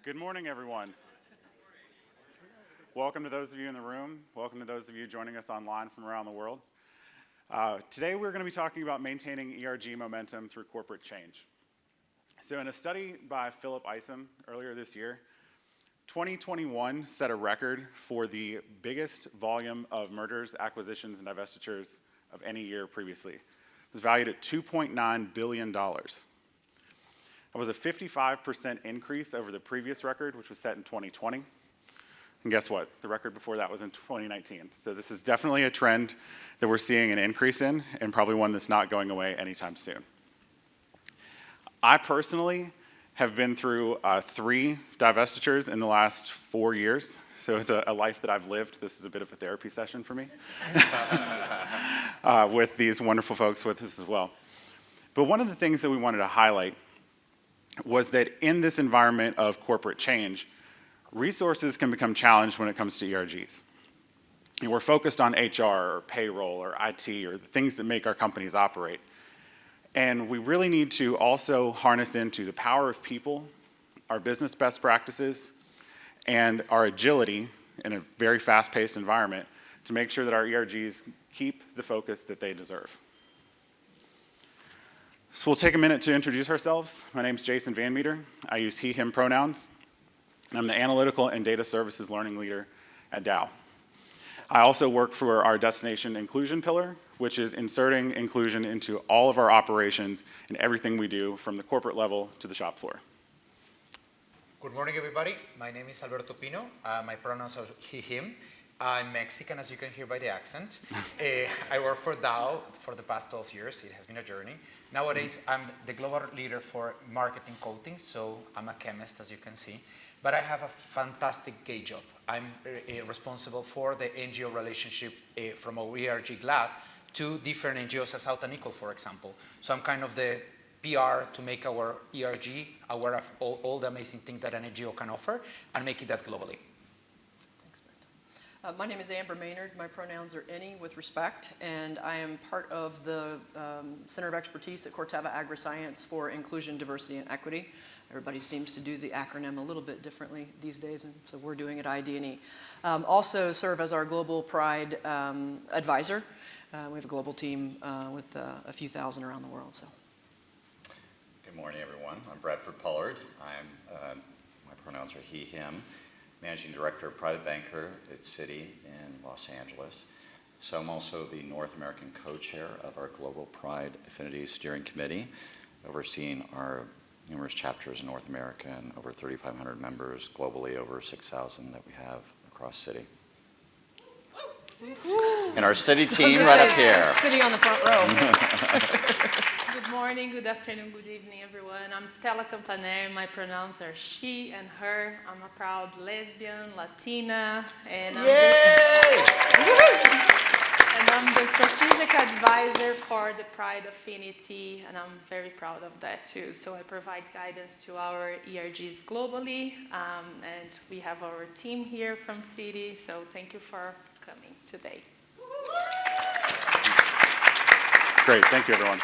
Good morning, everyone. Welcome to those of you in the room. Welcome to those of you joining us online from around the world. Today we're going to be talking about maintaining ERG momentum through corporate change. So in a study by Philip Isom earlier this year, 2021 set a record for the biggest volume of mergers, acquisitions, and divestitures of any year previously. It was valued at $2.9 billion. That was a 55% increase over the previous record, which was set in 2020. And guess what? The record before that was in 2019. So this is definitely a trend that we're seeing an increase in, and probably one that's not going away anytime soon. I personally have been through 3 divestitures in the last 4 years. So it's a life that I've lived. This is a bit of a therapy session for me with these wonderful folks with us as well. But one of the things that we wanted to highlight was that in this environment of corporate change, resources can become challenged when it comes to ERGs. And we're focused on HR or payroll or IT or the things that make our companies operate. And we really need to also harness into the power of people, our business best practices, and our agility in a very fast-paced environment to make sure that our ERGs keep the focus that they deserve. So we'll take a minute to introduce ourselves. My name is Jason Van Meter. I use he, him pronouns. And I'm the Analytical and Data Services Learning Leader at Dow. I also work for our Destination Inclusion pillar, which is inserting inclusion into all of our operations and everything we do from the corporate level to the shop floor. Good morning, everybody. My name is Alberto Pino. My pronouns are he, him. I'm Mexican, as you can hear by the accent. I work for Dow for the past 12 years. It has been a journey. Nowadays, I'm the global leader for marketing coatings, so I'm a chemist, as you can see. But I have a fantastic gay job. I'm responsible for the NGO relationship from our ERG GLAD to different NGOs as Out and Equal, for example. So I'm kind of the PR to make our ERG aware of all the amazing things that an NGO can offer and make it that globally. My name is Amber Maynard. My pronouns are any with respect, and I am part of the Center of Expertise at Corteva Agriscience for Inclusion, Diversity, and Equity. Everybody seems to do the acronym a little bit differently these days, and so we're doing it ID&E. Also serve as our Global Pride advisor. We have a global team with a few thousand around the world. So. Good morning, everyone. I'm Bradford Pollard. My pronouns are he, him. Managing Director of Private Banker at Citi in Los Angeles. So I'm also the North American co-chair of our Global Pride Affinity Steering Committee, overseeing our numerous chapters in North America and over 3,500 members globally, over 6,000 that we have across Citi. And our Citi team right up here. Citi on the front row. Good morning, good afternoon, good evening, everyone. I'm Stella Campaner. My pronouns are she and her. I'm a proud lesbian, Latina, and I'm the strategic advisor for the Pride Affinity, and I'm very proud of that too. So I provide guidance to our ERGs globally, and we have our team here from Citi. So thank you for coming today. Great, thank you, everyone.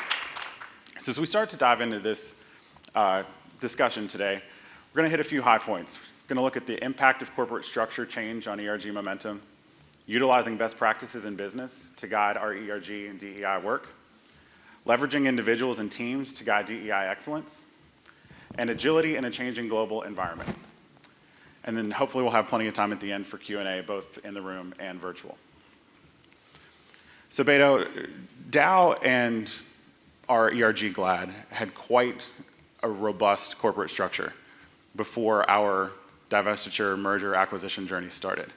So as we start to dive into this discussion today, we're going to hit a few high points. We're going to look at the impact of corporate structure change on ERG momentum, utilizing best practices in business to guide our ERG and DEI work, leveraging individuals and teams to guide DEI excellence, and agility in a changing global environment. And then hopefully we'll have plenty of time at the end for Q&A, both in the room and virtual. So Beto, Dow and our ERG GLAD had quite a robust corporate structure before our divestiture, merger, acquisition journey started.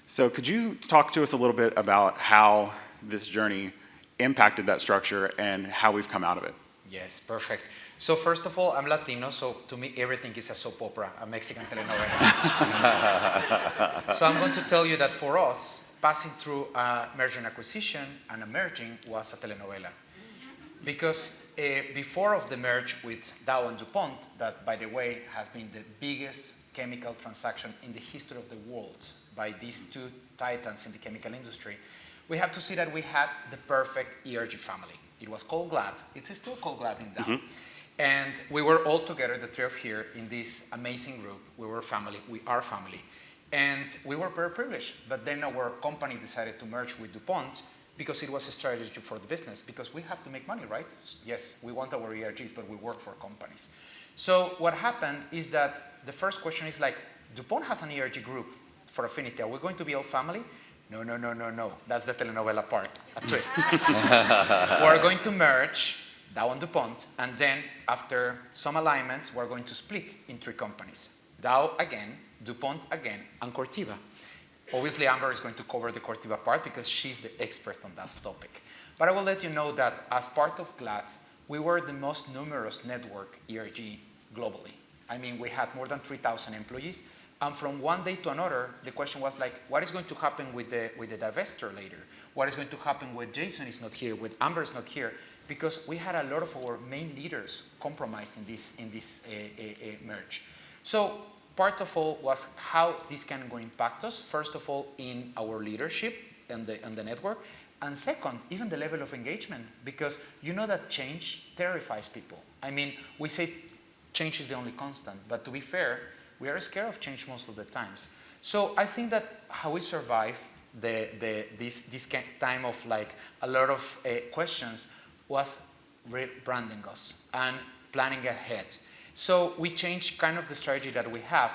So could you talk to us a little bit about how this journey impacted that structure and how we've come out of it? Yes, perfect. So first of all, I'm Latino, so to me everything is a soap opera, a Mexican telenovela. So I'm going to tell you that for us, passing through a merger and acquisition and a merging was a telenovela. Because before of the merge with Dow and DuPont, that by the way has been the biggest chemical transaction in the history of the world by these two titans in the chemical industry, we have to see that we had the perfect ERG family. It was called GLAD. It's still called GLAD in Dow. And we were all together, the three of here, in this amazing group. We were family, we are family. And we were very privileged. But then our company decided to merge with DuPont because it was a strategy for the business, because we have to make money, right? Yes, we want our ERGs, but we work for companies. So what happened is that the first question is like, DuPont has an ERG group for Affinity. Are we going to be all family? No, no, no, no, no. That's the telenovela part, a twist. We're going to merge Dow and DuPont, and then after some alignments, we're going to split in 3 companies. Dow again, DuPont again, and Corteva. Obviously, Amber is going to cover the Corteva part because she's the expert on that topic. But I will let you know that as part of GLAD, we were the most numerous network ERG globally. I mean, we had more than 3,000 employees. And from one day to another, the question was like, what is going to happen with the divestor later? What is going to happen when Jason is not here, with Amber is not here? Because we had a lot of our main leaders compromised in this merge. So part of all was how this can go impact us. First of all, in our leadership and the network. And second, even the level of engagement, because you know that change terrifies people. I mean, we say change is the only constant, but to be fair, we are scared of change most of the times. So I think that how we survive this time of like a lot of questions was rebranding us and planning ahead. So we changed kind of the strategy that we have,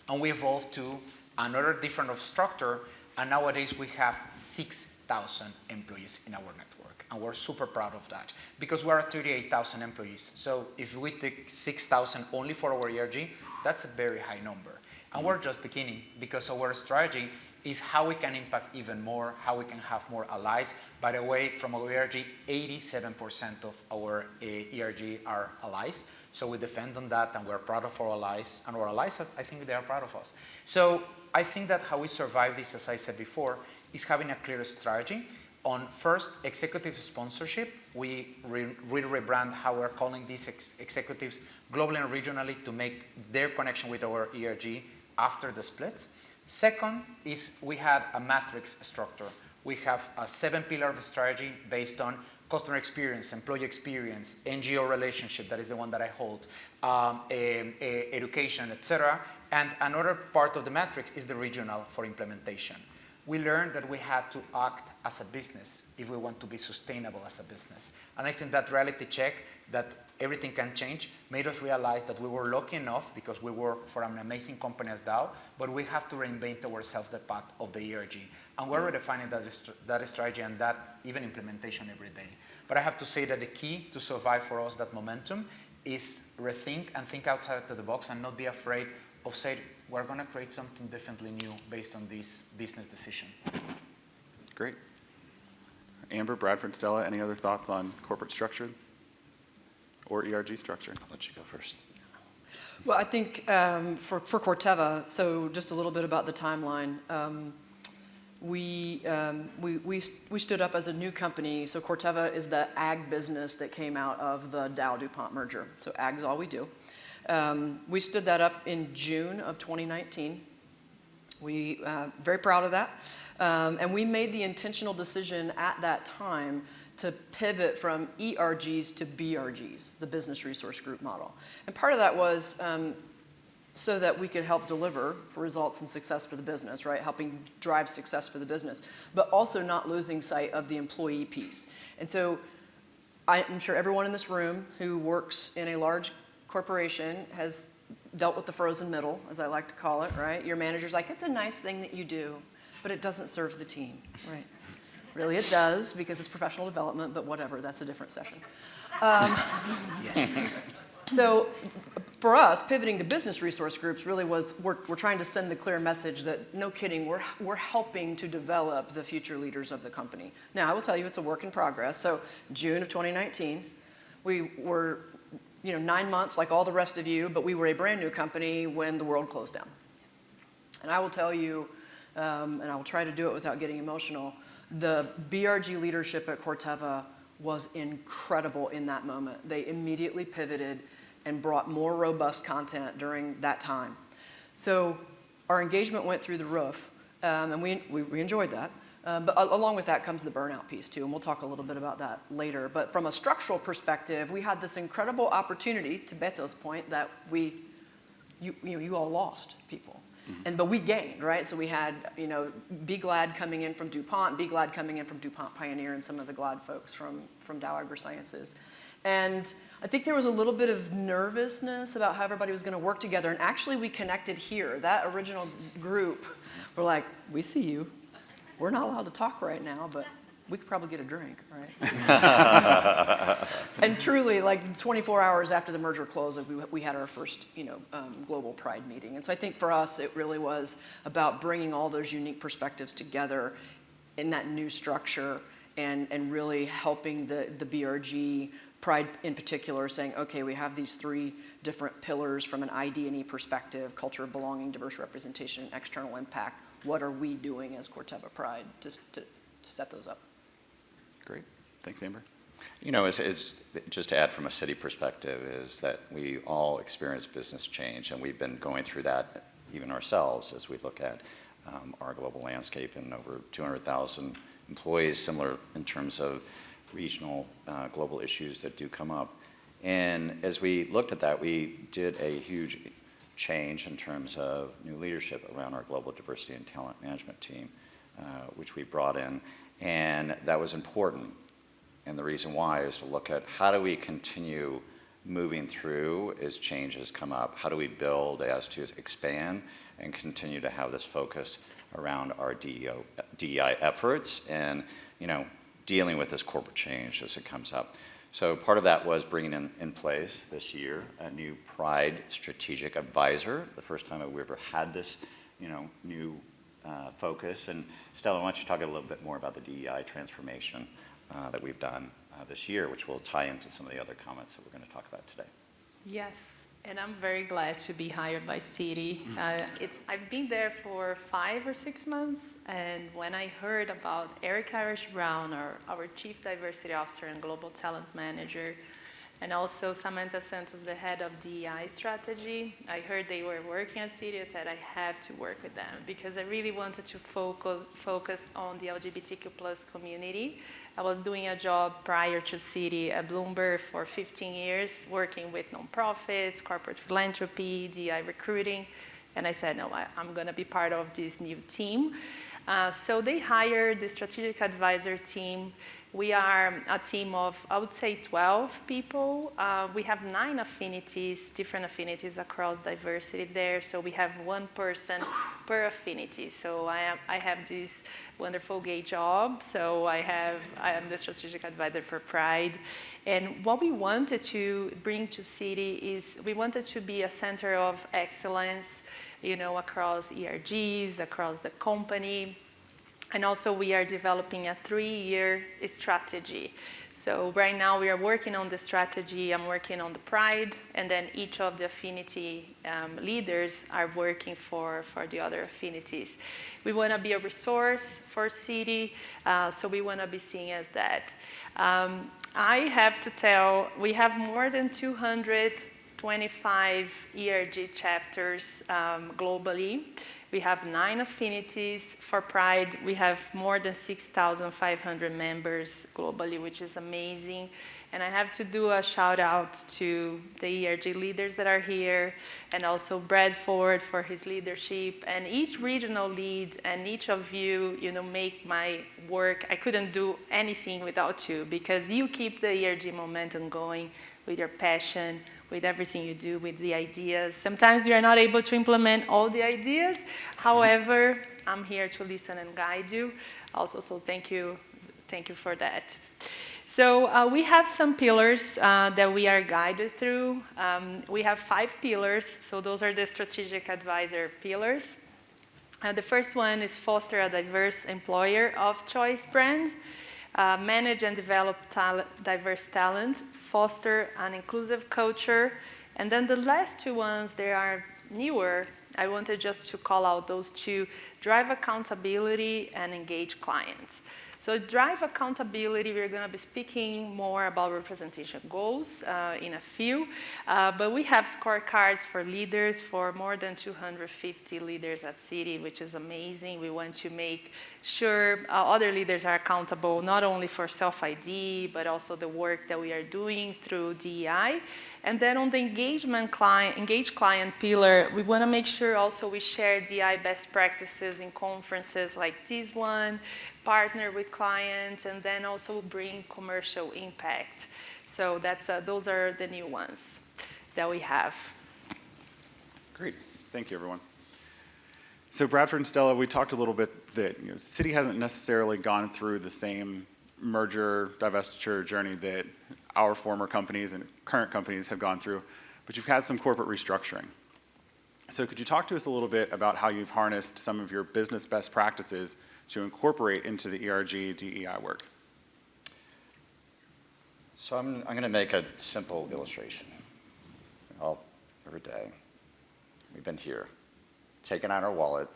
and we evolved to another different of structure, and nowadays we have 6,000 employees in our network, and we're super proud of that because we're at 38,000 employees. So if we take 6,000 only for our ERG, that's a very high number. And we're just beginning because our strategy is how we can impact even more, how we can have more allies. By the way, from our ERG, 87% of our ERG are allies. So we defend on that, and we're proud of our allies. And our allies, I think they are proud of us. So I think that how we survive this, as I said before, is having a clear strategy. On first, executive sponsorship, we rebrand how we're calling these executives globally and regionally to make their connection with our ERG after the split. Second is we had a matrix structure. We have a 7-pillar strategy based on customer experience, employee experience, NGO relationship, that is the one that I hold, education, etc. And another part of the matrix is the regional for implementation. We learned that we had to act as a business if we want to be sustainable as a business. And I think that reality check that everything can change made us realize that we were lucky enough because we work for an amazing company as Dow, but we have to reinvent ourselves the path of the ERG. And we're redefining that strategy and that even implementation every day. But I have to say that the key to survive for us, that momentum, is rethink and think outside of the box and not be afraid of saying, we're going to create something differently new based on this business decision. Great. Amber, Bradford, Stella, any other thoughts on corporate structure or ERG structure? I'll let you go first. Well, I think for Corteva, so just a little bit about the timeline. We stood up as a new company. So Corteva is the ag business that came out of the Dow-DuPont merger. So ag's all we do. We stood that up in June of 2019. We very proud of that. And we made the intentional decision at that time to pivot from ERGs to BRGs, the Business Resource Group model. And part of that was so that we could help deliver for results and success for the business, right? Helping drive success for the business, but also not losing sight of the employee piece. And so I'm sure everyone in this room who works in a large corporation has dealt with the frozen middle, as I like to call it, right? Your manager's like, it's a nice thing that you do, but it doesn't serve the team, right? Really, it does, because it's professional development, but whatever, that's a different session. Yes. So for us, pivoting to business resource groups really was, we're trying to send the clear message that, no kidding, we're helping to develop the future leaders of the company. Now, I will tell you, it's a work in progress. So June of 2019, we were 9 months like all the rest of you, but we were a brand new company when the world closed down. And I will tell you, and I will try to do it without getting emotional, the BRG leadership at Corteva was incredible in that moment. They immediately pivoted and brought more robust content during that time. So our engagement went through the roof, and we enjoyed that. But along with that comes the burnout piece too, and we'll talk a little bit about that later. But from a structural perspective, we had this incredible opportunity, to Beto's point, that you all lost people. But we gained, right? So we had, Be Glad coming in from DuPont, Be Glad coming in from DuPont Pioneer, and some of the Glad folks from Dow AgroSciences. And I think there was a little bit of nervousness about how everybody was going to work together. And actually, we connected here. That original group were like, we see you. We're not allowed to talk right now, but we could probably get a drink, right? And truly, like 24 hours after the merger closed, we had our first, global Pride meeting. And so I think for us, it really was about bringing all those unique perspectives together in that new structure and really helping the BRG, Pride in particular, saying, okay, we have these 3 different pillars from an ID&E perspective: culture of belonging, diverse representation, and external impact. What are we doing as Corteva Pride to set those up? Great. Thanks, Amber. Just to add from a city perspective is that we all experience business change, and we've been going through that even ourselves as we look at our global landscape and over 200,000 employees, similar in terms of regional global issues that do come up. And as we looked at that, we did a huge change in terms of new leadership around our global diversity and talent management team, which we brought in. And that was important. And the reason why is to look at how do we continue moving through as changes come up? How do we build as to expand and continue to have this focus around our DEI efforts and, dealing with this corporate change as it comes up? So part of that was bringing in place this year a new Pride strategic advisor, the first time that we ever had this, new focus. And Stella, why don't you talk a little bit more about the DEI transformation that we've done this year, which will tie into some of the other comments that we're going to talk about today. Yes, and I'm very glad to be hired by Citi. I've been there for 5 or 6 months, and when I heard about Eric Irish-Brown, our Chief Diversity Officer and Global Talent Manager, and also Samantha Santos, the head of DEI strategy, I heard they were working at Citi. I said, I have to work with them because I really wanted to focus on the LGBTQ+ community. I was doing a job prior to Citi at Bloomberg for 15 years, working with nonprofits, corporate philanthropy, DEI recruiting, and I said, no, I'm going to be part of this new team. So they hired the strategic advisor team. We are a team of, I would say, 12 people. We have 9 affinities, different affinities across diversity there. So we have 1 person per affinity. So I have this wonderful gay job. So I am the strategic advisor for Pride. And what we wanted to bring to Citi is we wanted to be a center of excellence, across ERGs, across the company. And also we are developing a 3-year strategy. So right now we are working on the strategy. I'm working on the Pride, and then each of the affinity leaders are working for the other affinities. We want to be a resource for Citi, so we want to be seen as that. I have to tell, we have more than 225 ERG chapters globally. We have 9 affinities. For Pride, we have more than 6,500 members globally, which is amazing. And I have to do a shout out to the ERG leaders that are here, and also Bradford for his leadership, and each regional lead, and each of you, make my work. I couldn't do anything without you, because you keep the ERG momentum going with your passion, with everything you do, with the ideas. Sometimes you are not able to implement all the ideas. However, I'm here to listen and guide you. Also, so thank you for that. So we have some pillars that we are guided through. We have 5 pillars, so those are the strategic advisor pillars. The first one is foster a diverse employer of choice brand. Manage and develop diverse talent, foster an inclusive culture, and then the last 2 ones, they are newer. I wanted just to call out those 2, drive accountability and engage clients. So drive accountability, we're going to be speaking more about representation goals in a few, but we have scorecards for leaders, for more than 250 leaders at Citi, which is amazing. We want to make sure other leaders are accountable not only for self-ID, but also the work that we are doing through DEI. And then on the engaged client pillar, we want to make sure also we share DEI best practices in conferences like this one, partner with clients, and then also bring commercial impact. So those are the new ones that we have. Great. Thank you, everyone. So Bradford and Stella, we talked a little bit that Citi hasn't necessarily gone through the same merger, divestiture journey that our former companies and current companies have gone through, but you've had some corporate restructuring. So could you talk to us a little bit about how you've harnessed some of your business best practices to incorporate into the ERG DEI work? So I'm going to make a simple illustration. Every day, we've been here, taking out our wallet,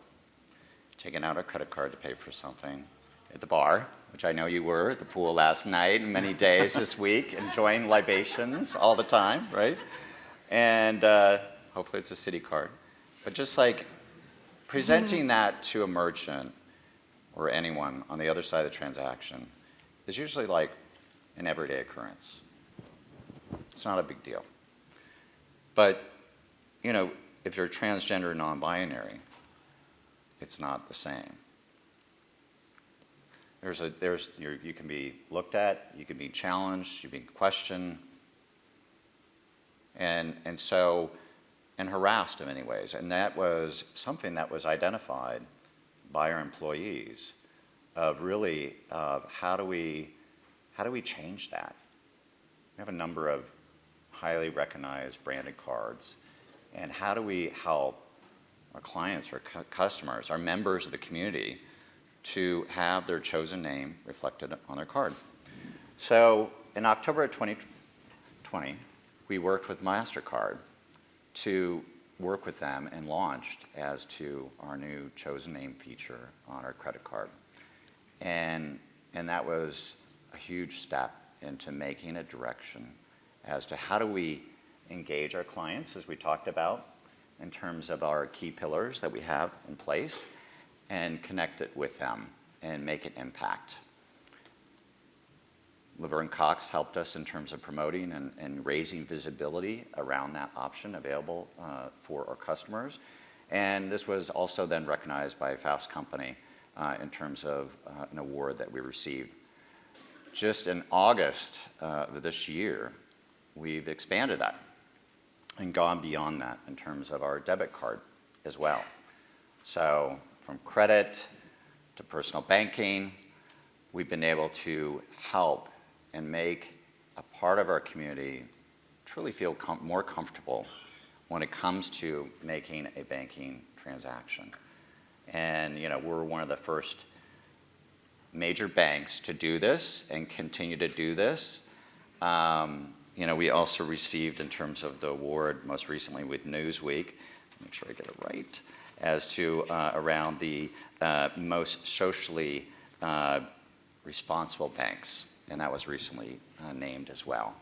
taking out our credit card to pay for something at the bar, which I know you were at the pool last night and many days this week, enjoying libations all the time, right? And hopefully it's a Citi card. But just like presenting that to a merchant or anyone on the other side of the transaction is usually like an everyday occurrence. It's not a big deal. But, if you're transgender or non-binary, it's not the same. You can be looked at, you can be challenged, you can be questioned, and harassed in many ways. And that was something that was identified by our employees of really how do we change that? We have a number of highly recognized branded cards, and how do we help our clients, our customers, our members of the community to have their chosen name reflected on their card? So in October of 2020, we worked with MasterCard to work with them and launched as to our new chosen name feature on our credit card. And that was a huge step into making a direction as to how do we engage our clients, as we talked about, in terms of our key pillars that we have in place, and connect it with them and make an impact. Laverne Cox helped us in terms of promoting and raising visibility around that option available for our customers. And this was also then recognized by Fast Company in terms of an award that we received. Just in August of this year, we've expanded that and gone beyond that in terms of our debit card as well. So from credit to personal banking, we've been able to help and make a part of our community truly feel more comfortable when it comes to making a banking transaction. And we're one of the first major banks to do this and continue to do this. We also received, in terms of the award most recently with Newsweek, make sure I get it right, as to around the most socially responsible banks, and that was recently named as well.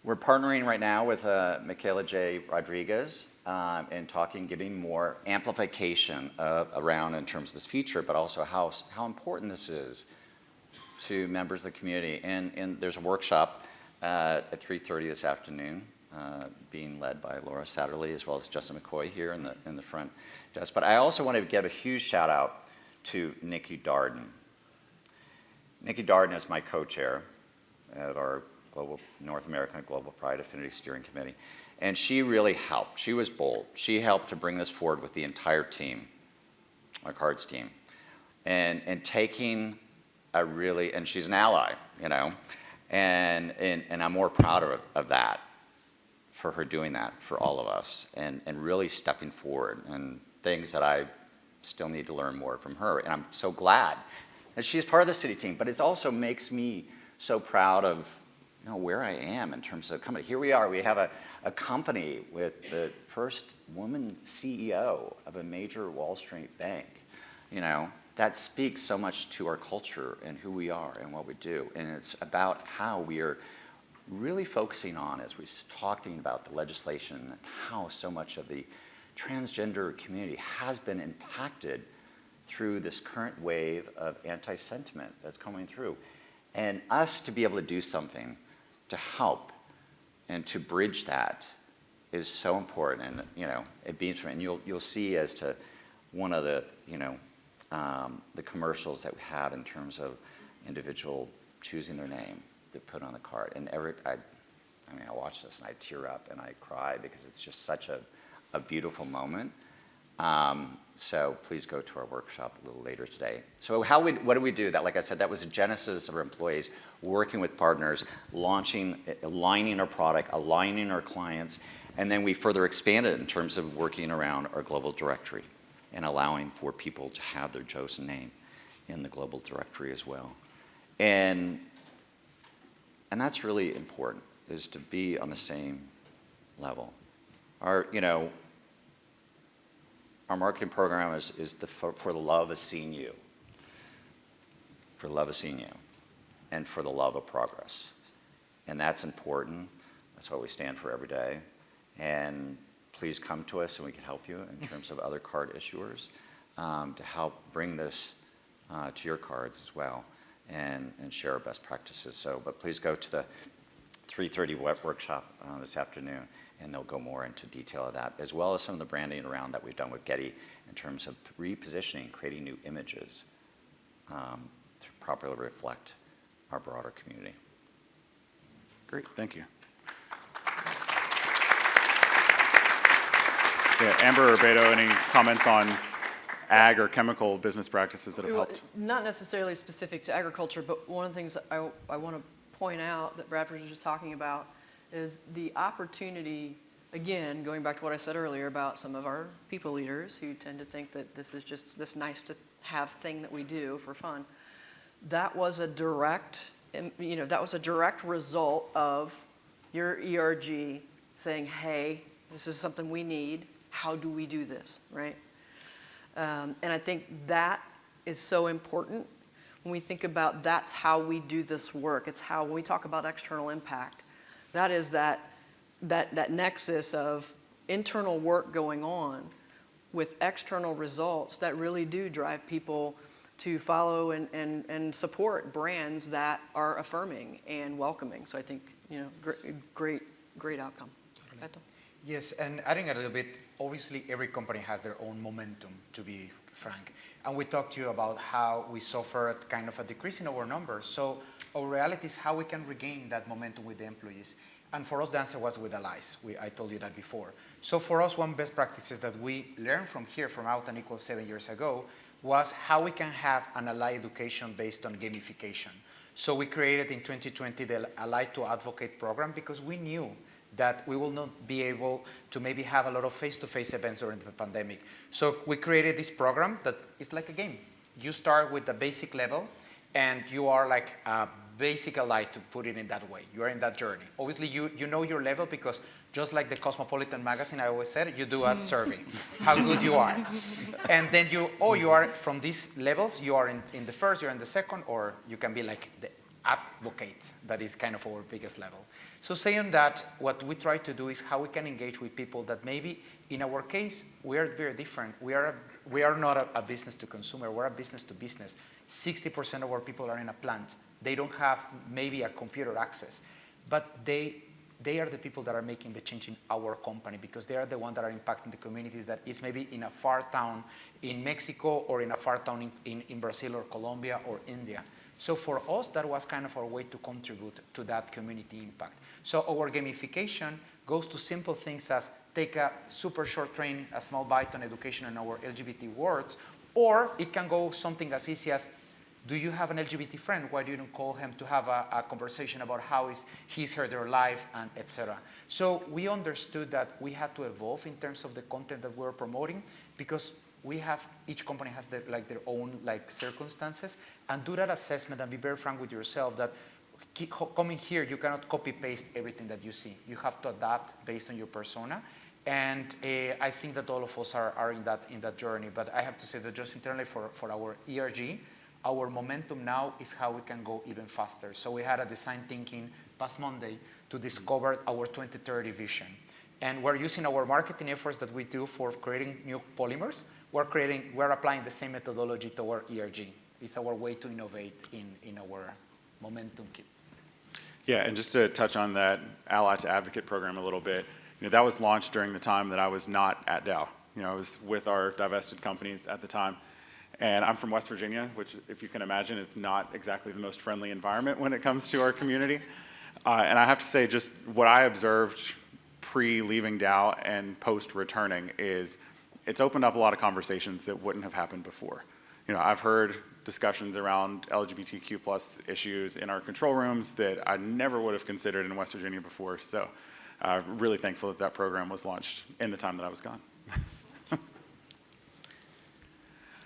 We're partnering right now with Michaela J. Rodriguez and giving more amplification around in terms of this feature, but also how important this is to members of the community. And there's a workshop at 3:30 this afternoon, being led by Laura Satterley as well as Justin McCoy here in the front desk. But I also want to give a huge shout out to Nikki Darden. Nikki Darden is my co-chair of our North American Global Pride Affinity Steering Committee. And she really helped. She was bold. She helped to bring this forward with the entire team, our cards team. And taking and she's an ally, And I'm more proud of that, for her doing that for all of us, and really stepping forward, and things that I still need to learn more from her. And I'm so glad that she's part of the Citi team, but it also makes me so proud of where I am in terms of company. Here we are, we have a company with the first woman CEO of a major Wall Street bank, that speaks so much to our culture and who we are and what we do. And it's about how we are really focusing on, as we're talking about the legislation, and how so much of the transgender community has been impacted through this current wave of anti-sentiment that's coming through. And us to be able to do something to help and to bridge that is so important. And it beams from, and you'll see as to one of the the commercials that we have in terms of individual choosing their name to put on the card. And I watch this and I tear up and I cry because it's just such a beautiful moment. So please go to our workshop a little later today. So what do we do? That, like I said, that was the genesis of our employees working with partners, launching, aligning our product, aligning our clients, and then we further expanded in terms of working around our global directory and allowing for people to have their chosen name in the global directory as well. And that's really important, is to be on the same level. Our marketing program is for the love of seeing you, for the love of seeing you, and for the love of progress. And that's important. That's what we stand for every day. And please come to us and we can help you in terms of other card issuers to help bring this to your cards as well and share our best practices. But please go to the 3:30 workshop this afternoon, and they'll go more into detail of that, as well as some of the branding around that we've done with Getty in terms of repositioning, creating new images to properly reflect our broader community. Great, thank you. Yeah, Amber or Beto, any comments on ag or chemical business practices that have helped? Not necessarily specific to agriculture, but one of the things that I want to point out that Bradford was just talking about is the opportunity, again, going back to what I said earlier about some of our people leaders who tend to think that this is just this nice to have thing that we do for fun. That was a direct, result of your ERG saying, hey, this is something we need. How do we do this, right? And I think that is so important when we think about that's how we do this work. It's how, when we talk about external impact, that is that nexus of internal work going on with external results that really do drive people to follow and support brands that are affirming and welcoming. So I think, great outcome. Beto? Yes, and adding a little bit, obviously every company has their own momentum, to be frank. And we talked to you about how we suffered kind of a decrease in our numbers. So our reality is how we can regain that momentum with the employees. And for us, the answer was with allies. I told you that before. So for us, one best practices that we learned from here, from Out and Equal 7 years ago, was how we can have an ally education based on gamification. So we created in 2020 the Ally to Advocate program because we knew that we will not be able to maybe have a lot of face-to-face events during the pandemic. So we created this program that is like a game. You start with the basic level, and you are like a basic ally, to put it in that way. You are in that journey. Obviously, you know your level because just like the Cosmopolitan magazine, I always said, you do a survey, how good you are. And then you are from these levels, you are in the first, you're in the second, or you can be like the advocate. That is kind of our biggest level. So saying that, what we try to do is how we can engage with people that maybe, in our case, we are very different. We are not a business to consumer, we're a business to business. 60% of our people are in a plant. They don't have maybe a computer access, but they are the people that are making the change in our company because they are the ones that are impacting the communities that is maybe in a far town in Mexico or in a far town in Brazil or Colombia or India. So for us, that was kind of our way to contribute to that community impact. So our gamification goes to simple things as take a super short training, a small bite on education in our LGBT words, or it can go something as easy as, do you have an LGBT friend? Why do you don't call him to have a conversation about how is his or their life, and etc. So we understood that we had to evolve in terms of the content that we're promoting because each company has their own circumstances, and do that assessment and be very frank with yourself that coming here, you cannot copy paste everything that you see. You have to adapt based on your persona. And I think that all of us are in that journey. But I have to say that just internally for our ERG, our momentum now is how we can go even faster. So we had a design thinking past Monday to discover our 2030 vision. And we're using our marketing efforts that we do for creating new polymers. We're applying the same methodology to our ERG. It's our way to innovate in our momentum kit. Yeah, and just to touch on that Ally to Advocate program a little bit, that was launched during the time that I was not at Dow. I was with our divested companies at the time. And I'm from West Virginia, which, if you can imagine, is not exactly the most friendly environment when it comes to our community. And I have to say, just what I observed pre-leaving Dow and post-returning is it's opened up a lot of conversations that wouldn't have happened before. I've heard discussions around LGBTQ plus issues in our control rooms that I never would have considered in West Virginia before. So really thankful that program was launched in the time that I was gone.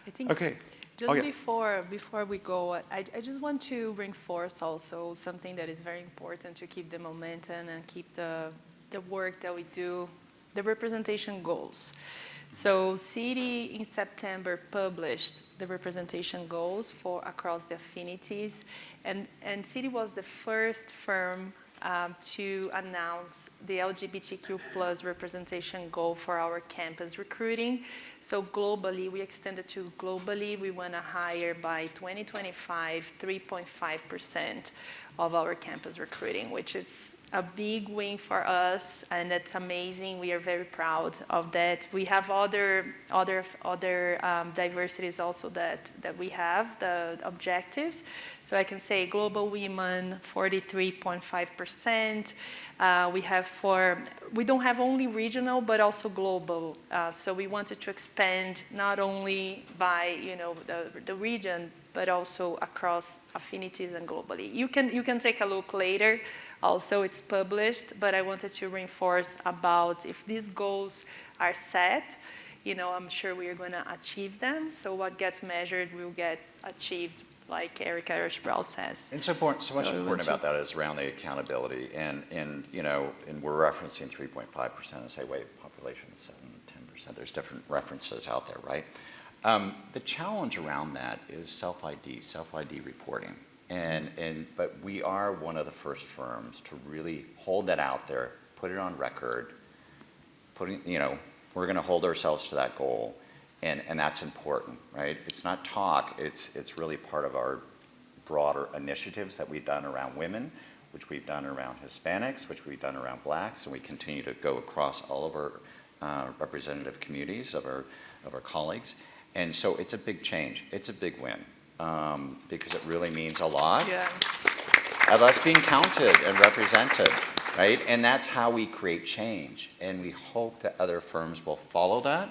I think Okay. just before we go, I just want to reinforce also something that is very important to keep the momentum and keep the work that we do, the representation goals. So Citi in September published the representation goals for across the affinities, and Citi was the first firm to announce the LGBTQ plus representation goal for our campus recruiting. So globally, we extended to globally, we want to hire by 2025 3.5% of our campus recruiting, which is a big win for us, and it's amazing. We are very proud of that. We have other diversities also that we have, the objectives. So I can say global women, 43.5%. We don't have only regional, but also global. So we wanted to expand not only by the region, but also across affinities and globally. You can take a look later. Also, it's published, but I wanted to reinforce about if these goals are set, I'm sure we are going to achieve them. So what gets measured will get achieved, like Eric Ersbrau says. And so much important about that is around the accountability, and we're referencing 3.5% and say, wait, population is 7-10%. There's different references out there, right? The challenge around that is self-ID reporting. But we are one of the first firms to really hold that out there, put it on record, we're going to hold ourselves to that goal, and that's important, right? It's not talk, it's really part of our broader initiatives that we've done around women, which we've done around Hispanics, which we've done around blacks, and we continue to go across all of our representative communities of our colleagues. And so it's a big change, it's a big win. Because it really means a lot of us being counted and represented, right? And that's how we create change. And we hope that other firms will follow that,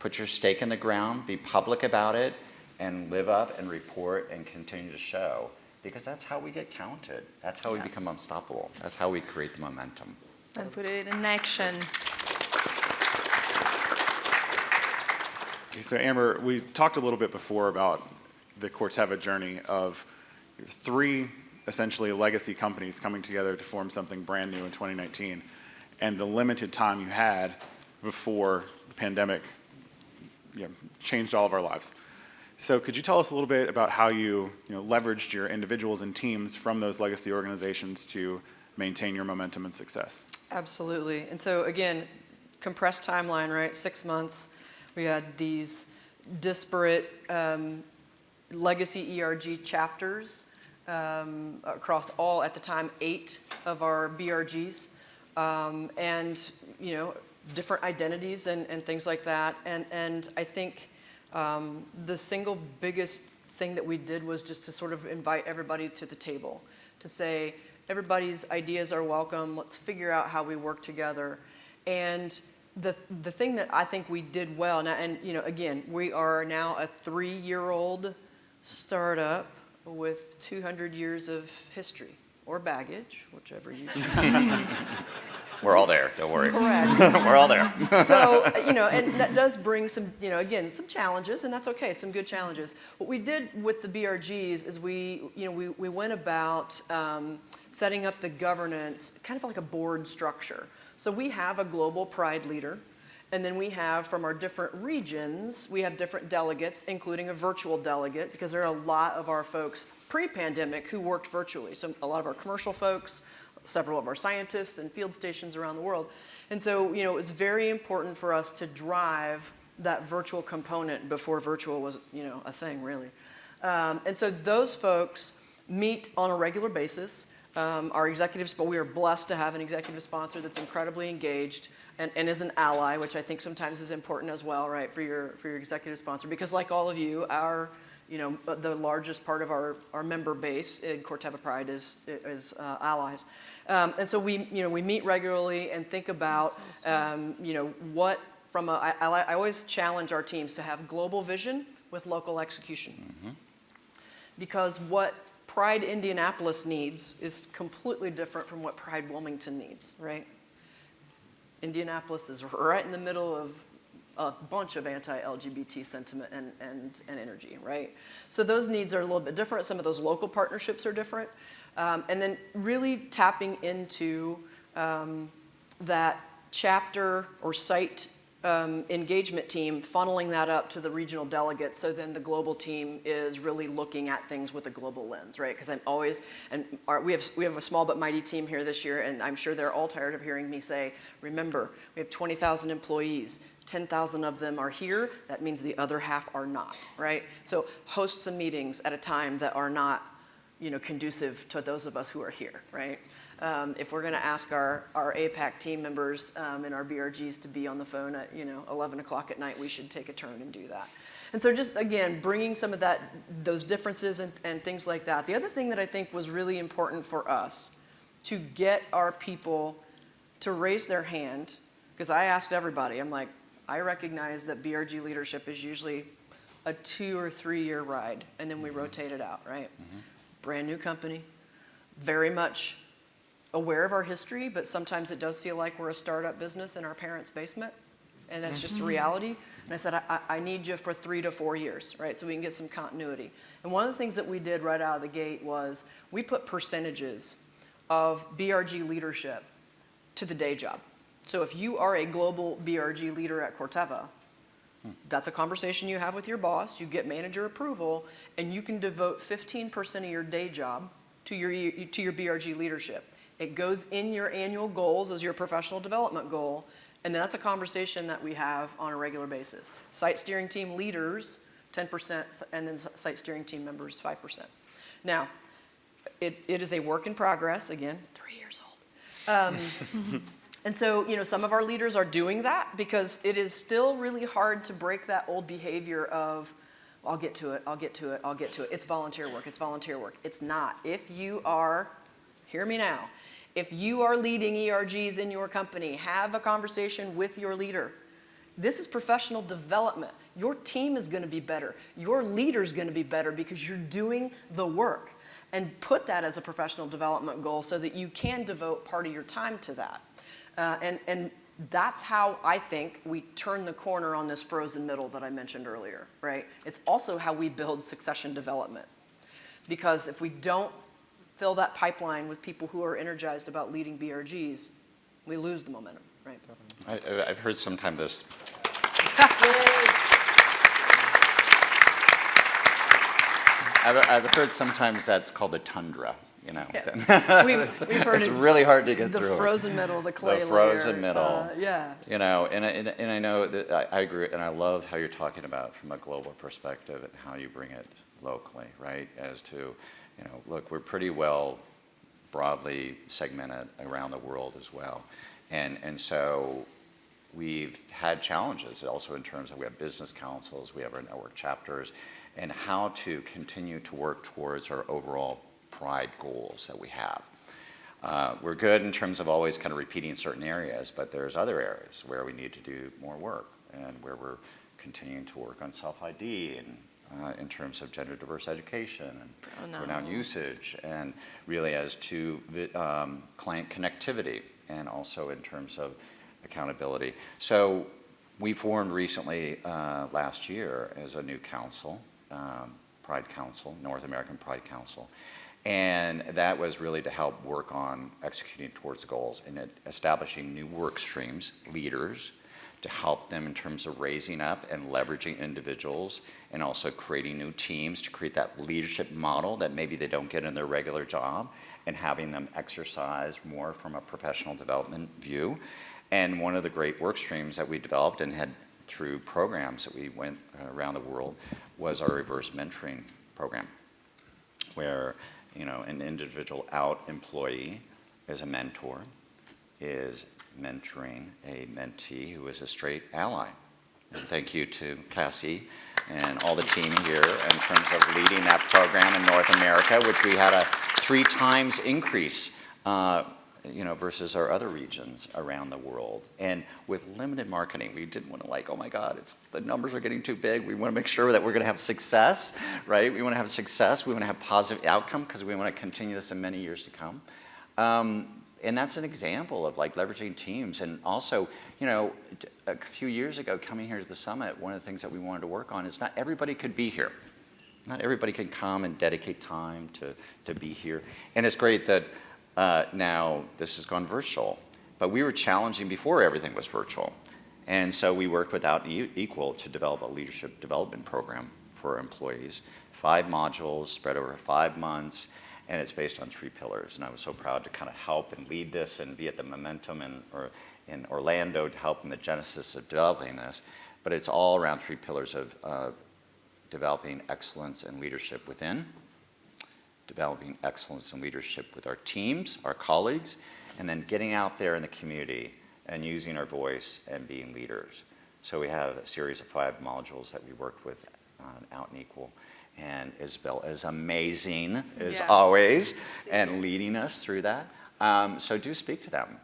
put your stake in the ground, be public about it, and live up and report and continue to show. Because that's how we get counted. That's how we become unstoppable. That's how we create the momentum. And put it in action. So Amber, we talked a little bit before about the Corteva journey of 3 essentially legacy companies coming together to form something brand new in 2019, and the limited time you had before the pandemic changed all of our lives. So could you tell us a little bit about how you leveraged your individuals and teams from those legacy organizations to maintain your momentum and success? Absolutely. And so again, compressed timeline, right? 6 months. We had these disparate legacy ERG chapters across all, at the time, 8 of our BRGs, and different identities and things like that. And I think the single biggest thing that we did was just to sort of invite everybody to the table, to say everybody's ideas are welcome. Let's figure out how we work together. And the thing that I think we did well, and again, we are now a 3-year-old startup with 200 years of history or baggage, whichever you choose. We're all there, don't worry. Correct. We're all there. So, and that does bring some, again, some challenges, and that's okay, some good challenges. What we did with the BRGs is we went about setting up the governance kind of like a board structure. So we have a global Pride leader, and then we have from our different regions, we have different delegates, including a virtual delegate, because there are a lot of our folks pre-pandemic who worked virtually. So a lot of our commercial folks, several of our scientists and field stations around the world. And so, it was very important for us to drive that virtual component before virtual was, a thing, really. And so those folks meet on a regular basis. Our executives, but we are blessed to have an executive sponsor that's incredibly engaged and is an ally, which I think sometimes is important as well, right, for your executive sponsor. Because like all of you, the largest part of our member base in Corteva Pride is allies. And so we meet regularly and think about, what from I always challenge our teams to have global vision with local execution. Mm-hmm. Because what Pride Indianapolis needs is completely different from what Pride Wilmington needs, right? Indianapolis is right in the middle of a bunch of anti-LGBT sentiment and energy, right? So those needs are a little bit different. Some of those local partnerships are different. And then really tapping into that chapter or site engagement team, funneling that up to the regional delegates, so then the global team is really looking at things with a global lens, right? Because we have a small but mighty team here this year, and I'm sure they're all tired of hearing me say, remember, we have 20,000 employees, 10,000 of them are here, that means the other half are not, right? So host some meetings at a time that are not, conducive to those of us who are here, right? If we're going to ask our APAC team members and our BRGs to be on the phone at 11 o'clock at night, we should take a turn and do that. And so just, again, bringing some of those differences and things like that. The other thing that I think was really important for us to get our people to raise their hand, because I asked everybody, I'm like, I recognize that BRG leadership is usually a 2 or 3 year ride, and then we rotate it out, right? Mm-hmm. Brand new company, very much aware of our history, but sometimes it does feel like we're a startup business in our parents' basement, and that's just a reality. And I said, I need you for 3 to 4 years, right, so we can get some continuity. And one of the things that we did right out of the gate was we put percentages of BRG leadership to the day job. So if you are a global BRG leader at Corteva, that's a conversation you have with your boss, you get manager approval, and you can devote 15% of your day job to your BRG leadership. It goes in your annual goals as your professional development goal, and that's a conversation that we have on a regular basis. Site steering team leaders, 10%, and then site steering team members, 5%. Now, it is a work in progress, again, 3 years old. And so, some of our leaders are doing that because it is still really hard to break that old behavior of, I'll get to it, I'll get to it, I'll get to it. It's volunteer work, it's volunteer work. It's not. If you are, hear me now, if you are leading ERGs in your company, have a conversation with your leader. This is professional development. Your team is going to be better. Your leader is going to be better because you're doing the work. And put that as a professional development goal so that you can devote part of your time to that. And that's how I think we turn the corner on this frozen middle that I mentioned earlier, right? It's also how we build succession development. Because if we don't fill that pipeline with people who are energized about leading BRGs, we lose the momentum, right? I've heard sometimes this. I've heard sometimes that's called a tundra. Yes. We've heard it's really hard to get the through. The frozen middle, the clay layer. The frozen middle. Yeah. And I know that I agree, and I love how you're talking about from a global perspective and how you bring it locally, right? As to, look, we're pretty well broadly segmented around the world as well, and so we've had challenges also in terms of we have business councils, we have our network chapters, and how to continue to work towards our overall Pride goals that we have. We're good in terms of always kind of repeating certain areas, but there's other areas where we need to do more work and where we're continuing to work on self-ID and in terms of gender diverse education and pronoun usage, and really as to the client connectivity and also in terms of accountability. So we formed recently last year as a new council, Pride Council, North American Pride Council. And that was really to help work on executing towards the goals and establishing new work streams, leaders, to help them in terms of raising up and leveraging individuals, and also creating new teams to create that leadership model that maybe they don't get in their regular job, and having them exercise more from a professional development view. And one of the great work streams that we developed and had through programs that we went around the world was our reverse mentoring program, where an individual out employee as a mentor is mentoring a mentee who is a straight ally. And thank you to Cassie and all the team here in terms of leading that program in North America, which we had a 3 times increase versus our other regions around the world. And with limited marketing, we didn't want to oh my God, the numbers are getting too big. We want to make sure that we're going to have success, right? We want to have success. We want to have positive outcome because we want to continue this in many years to come. And that's an example of leveraging teams. And also, a few years ago, coming here to the summit, one of the things that we wanted to work on is not everybody could be here. Not everybody can come and dedicate time to be here. And it's great that now this has gone virtual. But we were challenging before everything was virtual. And so we worked with Out Equal to develop a leadership development program for employees. 5 modules spread over 5 months. And it's based on 3 pillars. And I was so proud to kind of help and lead this and be at the momentum in Orlando to help in the genesis of developing this. But it's all around 3 pillars of developing excellence and leadership within, developing excellence and leadership with our teams, our colleagues, and then getting out there in the community and using our voice and being leaders. So we have a series of 5 modules that we worked with Out and Equal. And Isabel is amazing, as always, and leading us through that. So do speak to them,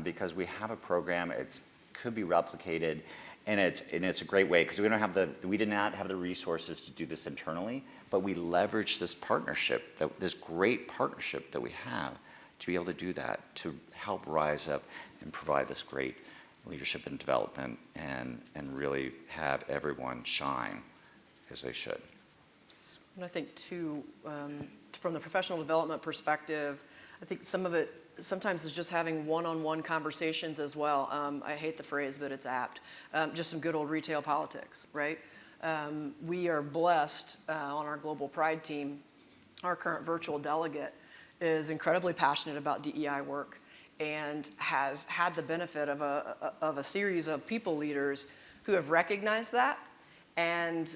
because we have a program. It could be replicated, and it's a great way, because we did not have the resources to do this internally, but we leverage this partnership, this great partnership that we have, to be able to do that, to help rise up and provide this great leadership and development, and really have everyone shine as they should. And I think, too, from the professional development perspective, I think some of it sometimes is just having one-on-one conversations as well. I hate the phrase, but it's apt. Just some good old retail politics, right? We are blessed on our Global Pride team. Our current virtual delegate is incredibly passionate about DEI work and has had the benefit of a series of people leaders who have recognized that and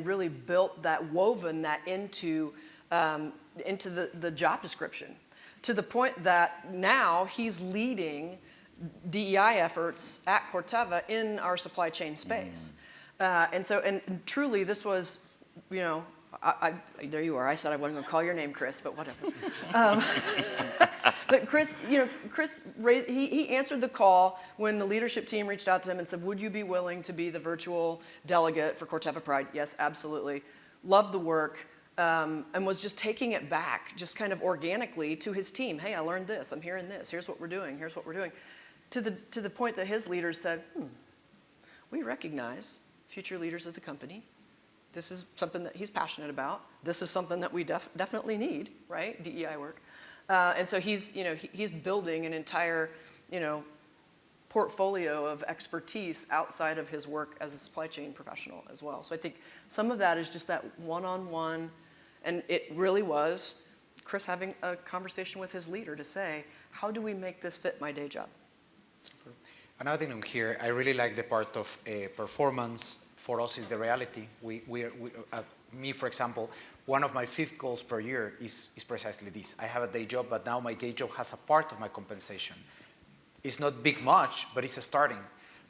really built that, woven that into the job description, to the point that now he's leading DEI efforts at Corteva in our supply chain space. And truly, this was, there you are. I said I wasn't going to call your name Chris, but whatever. But Chris, he answered the call when the leadership team reached out to him and said, would you be willing to be the virtual delegate for Corteva Pride? Yes, absolutely. Loved the work, and was just taking it back, just kind of organically, to his team. Hey, I learned this. I'm hearing this. Here's what we're doing. Here's what we're doing. To the point that his leaders said, we recognize future leaders of the company. This is something that he's passionate about. This is something that we definitely need, right? DEI work. And so he's building an entire, portfolio of expertise outside of his work as a supply chain professional as well. So I think some of that is just that one-on-one, and it really was Chris having a conversation with his leader to say, how do we make this fit my day job? Another thing here, I really like the part of performance. For us is the reality. Me, for example, one of my 5 goals per year is precisely this. I have a day job, but now my day job has a part of my compensation. It's not big much, but it's a starting.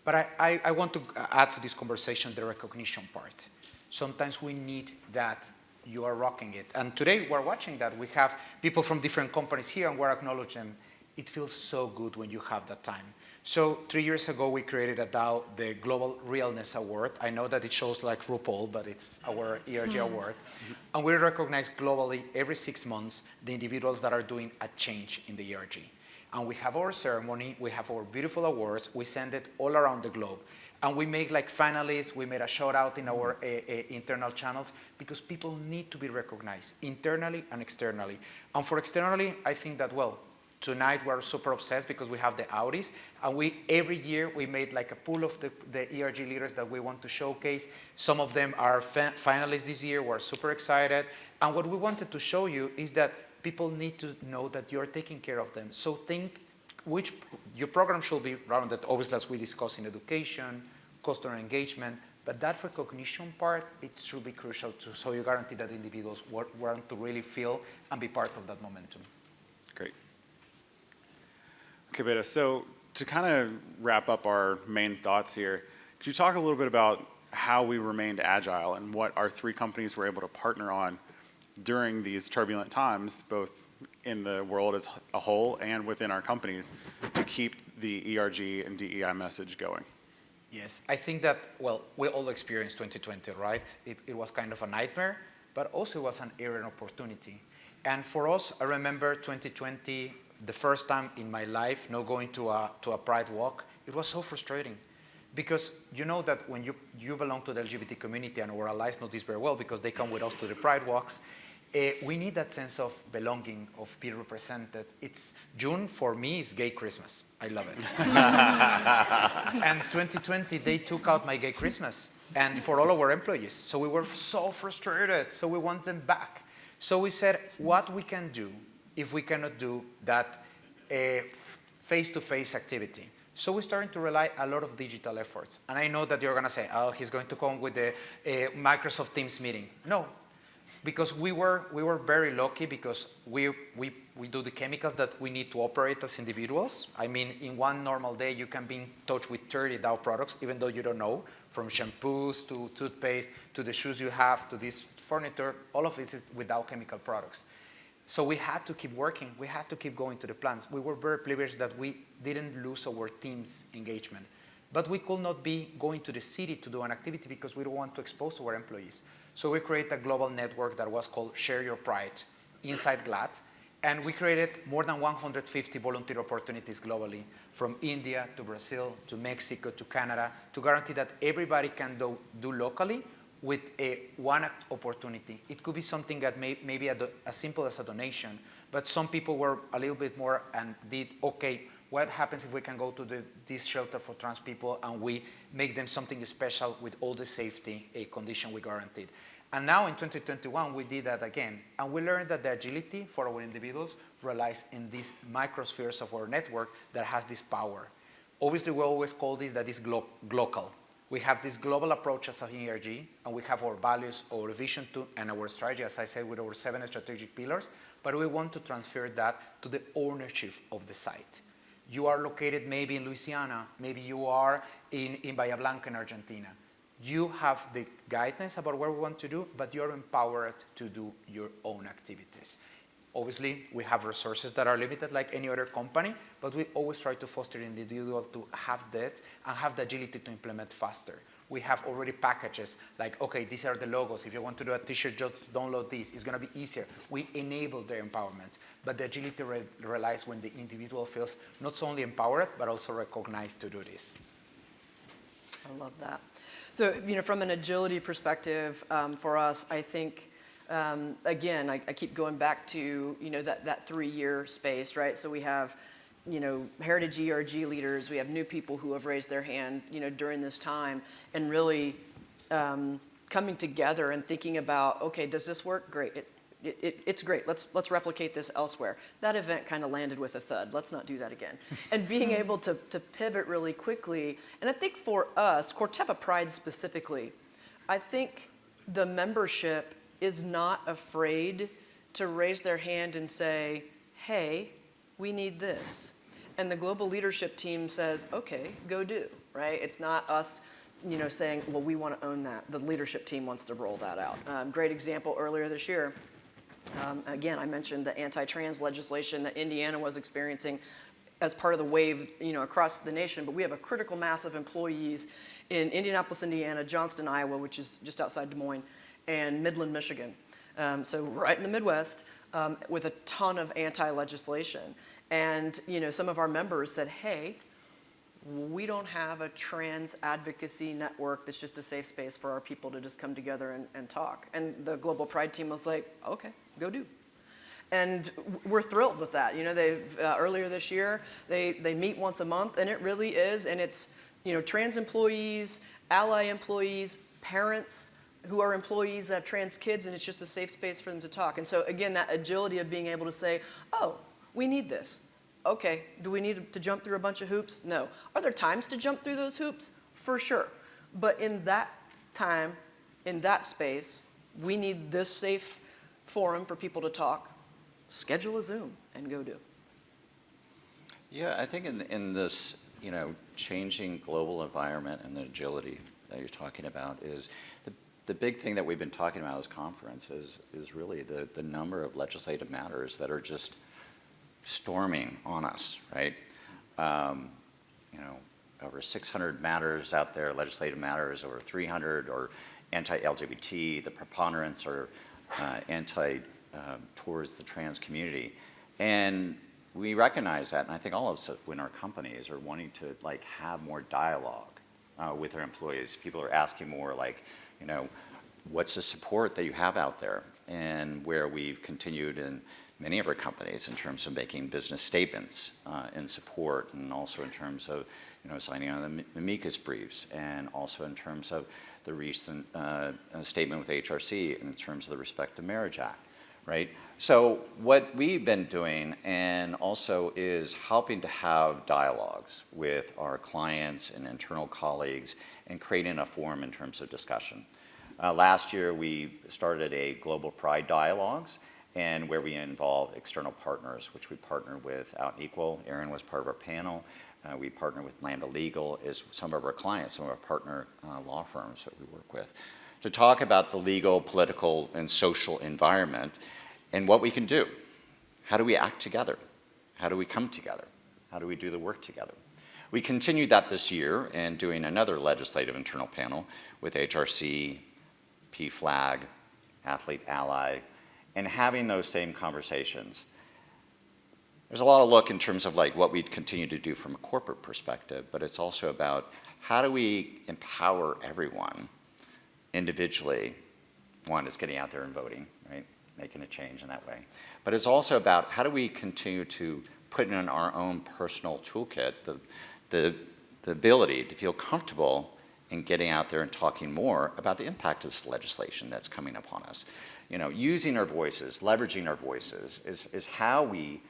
But I want to add to this conversation the recognition part. Sometimes we need that. You are rocking it. And today we're watching that. We have people from different companies here, and we're acknowledging them. It feels so good when you have that time. So 3 years ago, we created the Global Realness Award. I know that it shows like RuPaul, but it's our ERG award. And we recognize globally every 6 months the individuals that are doing a change in the ERG. And we have our ceremony, we have our beautiful awards, we send it all around the globe. And we make like finalists, we made a shout out in our internal channels because people need to be recognized internally and externally. And for externally, I think that, well, tonight we're super obsessed because we have the Audis, and every year we made like a pool of the ERG leaders that we want to showcase. Some of them are finalists this year, we're super excited. And what we wanted to show you is that people need to know that you're taking care of them. So think which your program should be rounded, obviously as we discussed in education, customer engagement, but that recognition part, it should be crucial too, so you guarantee that individuals want to really feel and be part of that momentum. Great. Okay, Beta, so to kind of wrap up our main thoughts here, could you talk a little bit about how we remained agile and what our three companies were able to partner on during these turbulent times, both in the world as a whole and within our companies, to keep the ERG and DEI message going? Yes, I think that, well, we all experienced 2020, right? It was kind of a nightmare, but also it was an era and opportunity. And for us, I remember 2020, the first time in my life not going to a Pride walk, it was so frustrating. Because you know that when you belong to the LGBT community, and our allies know this very well because they come with us to the Pride walks, we need that sense of belonging, of being represented. June, for me, is gay Christmas. I love it. And 2020, they took out my gay Christmas, and for all of our employees. So we were so frustrated, so we want them back. So we said, what we can do if we cannot do that face-to-face activity? So we're starting to rely a lot of digital efforts. And I know that you're going to say, oh, he's going to come with the Microsoft Teams meeting. No. Because we were very lucky because we do the chemicals that we need to operate as individuals. I mean, in one normal day, you can be in touch with 30 Dow products, even though you don't know, from shampoos to toothpaste to the shoes you have to this furniture. All of this is with Dow chemical products. So we had to keep working. We had to keep going to the plants. We were very privileged that we didn't lose our team's engagement. But we could not be going to the city to do an activity because we don't want to expose our employees. So we created a global network that was called Share Your Pride inside GLAD. And we created more than 150 volunteer opportunities globally, from India to Brazil to Mexico to Canada, to guarantee that everybody can do locally with one opportunity. It could be something that maybe as simple as a donation, but some people were a little bit more and did, okay, what happens if we can go to this shelter for trans people and we make them something special with all the safety condition we guaranteed. And now in 2021, we did that again. And we learned that the agility for our individuals relies in these microspheres of our network that has this power. Obviously, we always call this that is global. We have this global approach as an ERG, and we have our values, our vision, and our strategy, as I said, with our 7 strategic pillars, but we want to transfer that to the ownership of the site. You are located maybe in Louisiana, maybe you are in Bahia Blanca in Argentina. You have the guidance about what we want to do, but you're empowered to do your own activities. Obviously, we have resources that are limited like any other company, but we always try to foster the individual to have that and have the agility to implement faster. We have already packages like, okay, these are the logos. If you want to do a t-shirt, just download this. It's going to be easier. We enable their empowerment. But the agility relies when the individual feels not only empowered, but also recognized to do this. I love that. So, from an agility perspective, for us, I think, again, I keep going back to, that 3-year space, right? So we have, heritage ERG leaders, we have new people who have raised their hand, during this time, and really coming together and thinking about, okay, does this work? Great. It's great. Let's replicate this elsewhere. That event kind of landed with a thud. Let's not do that again. And being able to pivot really quickly. And I think for us, Corteva Pride specifically, I think the membership is not afraid to raise their hand and say, hey, we need this. And the global leadership team says, okay, go do, right? It's not us saying, well, we want to own that. The leadership team wants to roll that out. Great example earlier this year. Again, I mentioned the anti-trans legislation that Indiana was experiencing as part of the wave, across the nation. But we have a critical mass of employees in Indianapolis, Indiana, Johnston, Iowa, which is just outside Des Moines, and Midland, Michigan. So right in the Midwest, with a ton of anti-legislation. And, some of our members said, hey, we don't have a trans advocacy network that's just a safe space for our people to just come together and talk. And the Global Pride team was like, okay, go do. And we're thrilled with that. They've earlier this year, they meet once a month, and it really is, and it's, trans employees, ally employees, parents who are employees that have trans kids, and it's just a safe space for them to talk. And so again, that agility of being able to say, oh, we need this. Okay, do we need to jump through a bunch of hoops? No. Are there times to jump through those hoops? For sure. But in that time, in that space, we need this safe forum for people to talk. Schedule a Zoom and go do. Yeah, I think in this, changing global environment and the agility that you're talking about is the big thing that we've been talking about at this conference is really the number of legislative matters that are just storming on us, right? Over 600 matters out there, legislative matters, over 300 or anti-LGBT, the preponderance are towards the trans community. And we recognize that, and I think all of us in our companies are wanting to have more dialogue with our employees. People are asking more what's the support that you have out there? And where we've continued in many of our companies in terms of making business statements in support, and also in terms of signing on the amicus briefs, and also in terms of the recent statement with HRC in terms of the Respect to Marriage Act, right? So what we've been doing, and also is helping to have dialogues with our clients and internal colleagues, and creating a forum in terms of discussion. Last year, we started a Global Pride Dialogues, and where we involve external partners, which we partner with Out and Equal. Aaron was part of our panel. We partner with Lambda Legal as some of our clients, some of our partner law firms that we work with, to talk about the legal, political, and social environment and what we can do. How do we act together? How do we come together? How do we do the work together? We continued that this year and doing another legislative internal panel with HRC, PFLAG, Athlete Ally, and having those same conversations. There's a lot of look in terms of what we continue to do from a corporate perspective, but it's also about how do we empower everyone individually. One is getting out there and voting, right? Making a change in that way. But it's also about how do we continue to put in our own personal toolkit the ability to feel comfortable in getting out there and talking more about the impact of this legislation that's coming upon us. Using our voices, leveraging our voices is how we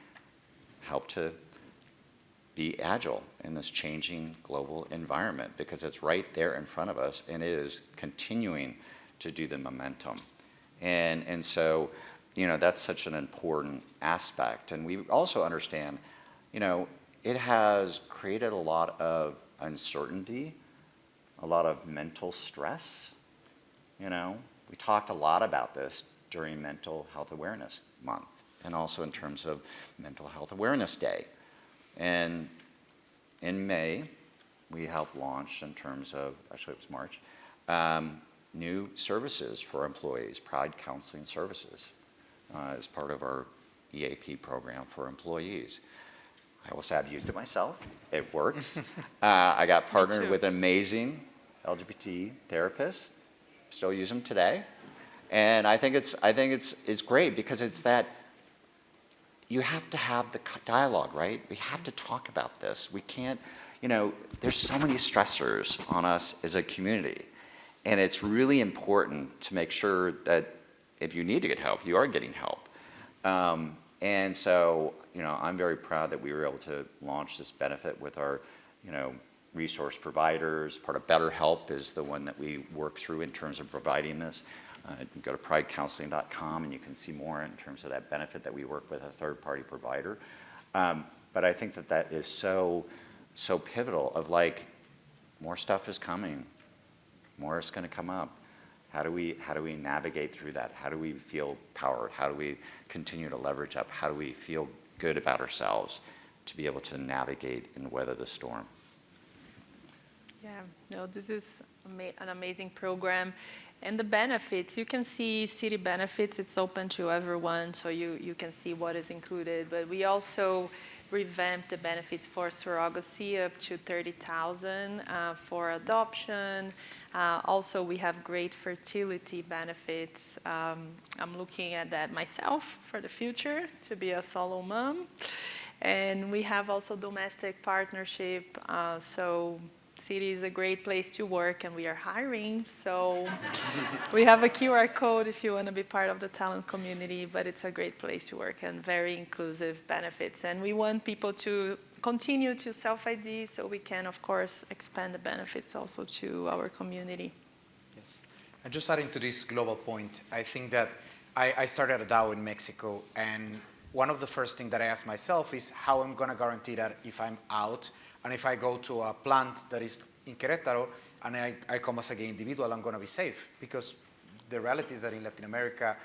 help to be agile in this changing global environment, because it's right there in front of us and it is continuing to do the momentum. And so, that's such an important aspect. And we also understand, it has created a lot of uncertainty, a lot of mental stress. We talked a lot about this during Mental Health Awareness Month, and also in terms of Mental Health Awareness Day. And in May, we helped launch, in terms of, actually it was March, new services for employees, Pride Counseling Services, as part of our EAP program for employees. I will say I've used it myself. It works. I got partnered with amazing LGBT therapists. Still use them today. And I think it's great, because it's that you have to have the dialogue, right? We have to talk about this. We can't, there's so many stressors on us as a community. And it's really important to make sure that if you need to get help, you are getting help. And so, I'm very proud that we were able to launch this benefit with our, resource providers. Part of BetterHelp is the one that we work through in terms of providing this. You can go to pridecounseling.com and you can see more in terms of that benefit that we work with a third-party provider. But I think that is so pivotal of more stuff is coming, more is going to come up. How do we navigate through that? How do we feel powered? How do we continue to leverage up? How do we feel good about ourselves to be able to navigate and weather the storm? Yeah, no, this is an amazing program. And the benefits, you can see city benefits, it's open to everyone, so you can see what is included. But we also revamped the benefits for surrogacy up to $30,000 for adoption. Also, we have great fertility benefits. I'm looking at that myself for the future to be a solo mom. And we have also domestic partnership. So City is a great place to work, and we are hiring. So we have a QR code if you want to be part of the talent community, but it's a great place to work and very inclusive benefits. And we want people to continue to self-ID so we can, of course, expand the benefits also to our community. Yes. And just adding to this global point, I think that I started a DAO in Mexico, and one of the first things that I asked myself is how I'm going to guarantee that if I'm out and if I go to a plant that is in Querétaro and I come as a gay individual, I'm going to be safe. Because the reality is that in Latin America,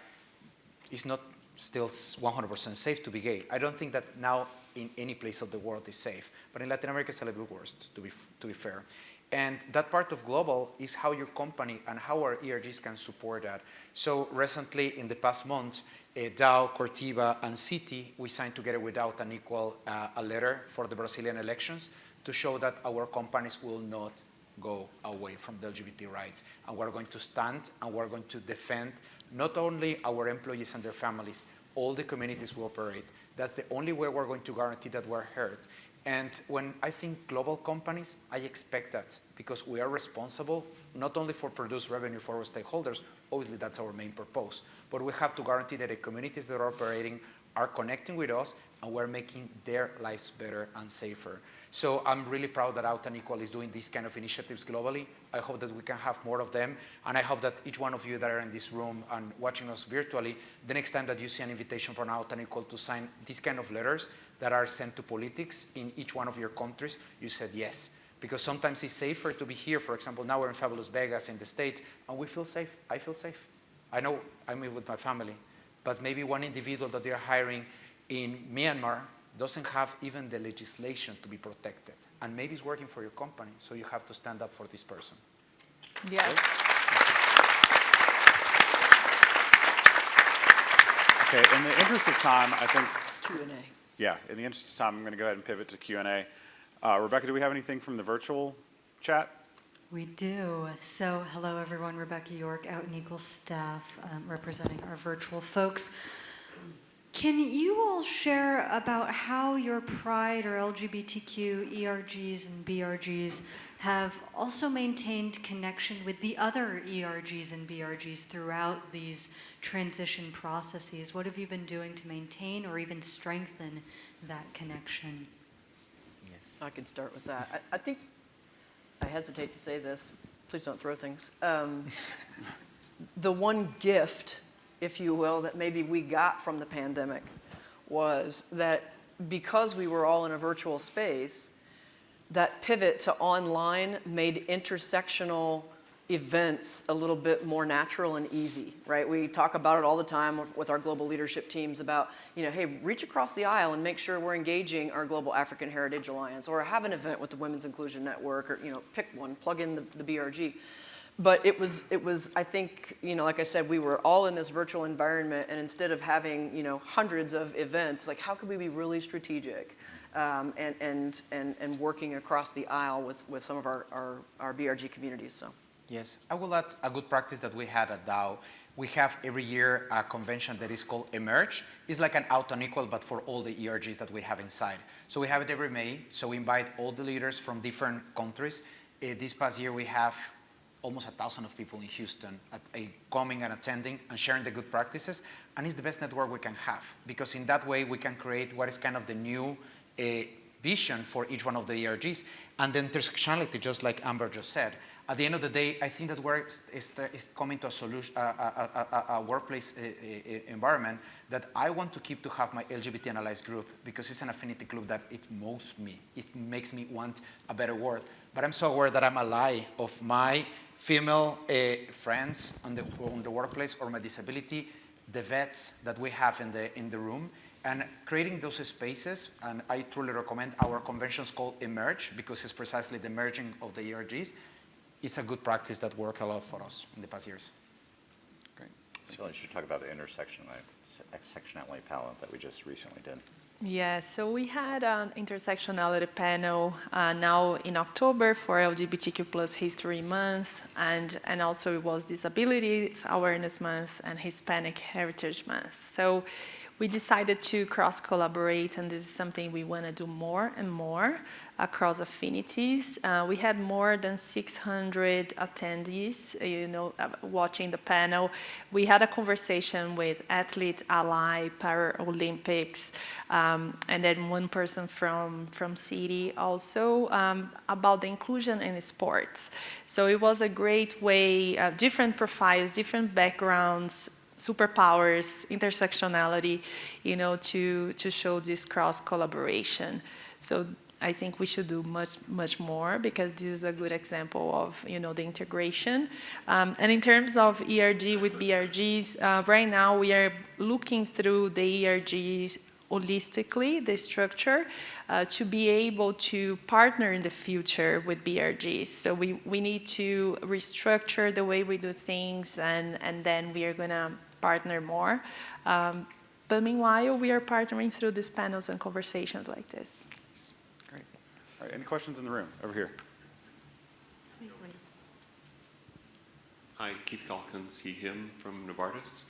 it's not still 100% safe to be gay. I don't think that now in any place of the world is safe. But in Latin America, it's a little worse, to be fair. And that part of global is how your company and how our ERGs can support that. So recently, in the past months, DAO, Cortiva, and City, we signed together with Out and Equal a letter for the Brazilian elections to show that our companies will not go away from the LGBT rights. And we're going to stand and we're going to defend not only our employees and their families, all the communities we operate. That's the only way we're going to guarantee that we're heard. And when I think global companies, I expect that because we are responsible not only for produce revenue for our stakeholders, obviously that's our main purpose, but we have to guarantee that the communities that are operating are connecting with us and we're making their lives better and safer. So I'm really proud that Out and Equal is doing these kind of initiatives globally. I hope that we can have more of them. And I hope that each one of you that are in this room and watching us virtually, the next time that you see an invitation from Out and Equal to sign these kind of letters that are sent to politics in each one of your countries, you said yes. Because sometimes it's safer to be here. For example, now we're in fabulous Vegas in the States, and we feel safe. I feel safe. I know I'm with my family, but maybe one individual that they're hiring in Myanmar doesn't have even the legislation to be protected. And maybe it's working for your company, so you have to stand up for this person. Yes. Okay, in the interest of time, I think, Q&A. yeah, in the interest of time, I'm going to go ahead and pivot to Q&A. Rebecca, do we have anything from the virtual chat? We do. So hello, everyone. Rebecca York, Out and Equal staff, representing our virtual folks. Can you all share about how your Pride or LGBTQ ERGs and BRGs have also maintained connection with the other ERGs and BRGs throughout these transition processes? What have you been doing to maintain or even strengthen that connection? Yes. I can start with that. I think, I hesitate to say this, please don't throw things. The one gift, if you will, that maybe we got from the pandemic was that because we were all in a virtual space, that pivot to online made intersectional events a little bit more natural and easy, right? We talk about it all the time with our global leadership teams about, hey, reach across the aisle and make sure we're engaging our Global African Heritage Alliance, or have an event with the Women's Inclusion Network, or, pick one, plug in the BRG. But it was, I think, like I said, we were all in this virtual environment, and instead of having, hundreds of events, like how could we be really strategic and working across the aisle with some of our BRG communities, so. Yes, I will add a good practice that we had at DAO. We have every year a convention that is called ERG. It's like an Out and Equal, but for all the ERGs that we have inside. So we have it every May. So we invite all the leaders from different countries. This past year, we have almost 1,000 of people in Houston coming and attending and sharing the good practices. And it's the best network we can have, because in that way, we can create what is kind of the new vision for each one of the ERGs. And the intersectionality, just like Amber just said. At the end of the day, I think that we're coming to a solution, a workplace environment that I want to keep to have my LGBT analyzed group, because it's an affinity club that it moves me. It makes me want a better world. But I'm so aware that I'm ally of my female friends on the workplace, or my disability, the vets that we have in the room, and creating those spaces. And I truly recommend our conventions called Emerge, because it's precisely the merging of the ERGs. It's a good practice that worked a lot for us in the past years. Great. So you should talk about the intersectionality panel that we just recently did. Yeah, so we had an intersectionality panel now in October for LGBTQ plus History Month, and also it was Disability Awareness Month and Hispanic Heritage Month. So we decided to cross-collaborate, and this is something we want to do more and more across affinities. We had more than 600 attendees, watching the panel. We had a conversation with athletes, ally, Paralympics, and then one person from City also about the inclusion in sports. So it was a great way, different profiles, different backgrounds, superpowers, intersectionality, to show this cross-collaboration. So I think we should do much more, because this is a good example of, the integration. And in terms of ERG with BRGs, right now we are looking through the ERGs holistically, the structure, to be able to partner in the future with BRGs. So we need to restructure the way we do things, and then we are going to partner more. But meanwhile, we are partnering through these panels and conversations like this. Great. All right, any questions in the room? Over here. Hi, Keith Calkins, he, him from Novartis.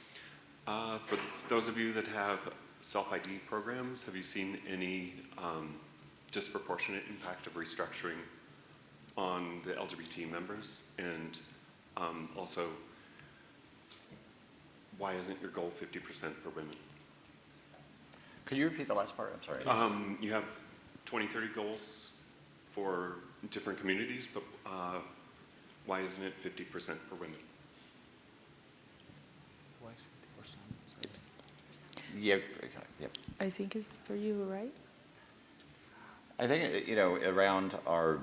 For those of you that have self-ID programs, have you seen any disproportionate impact of restructuring on the LGBT members? And also, why isn't your goal 50% for women? Could you repeat the last part? I'm sorry. You have 2030 goals for different communities, but why isn't it 50% for women? Why is 50%? Yeah, yeah. I think it's for you, right? I think, around our,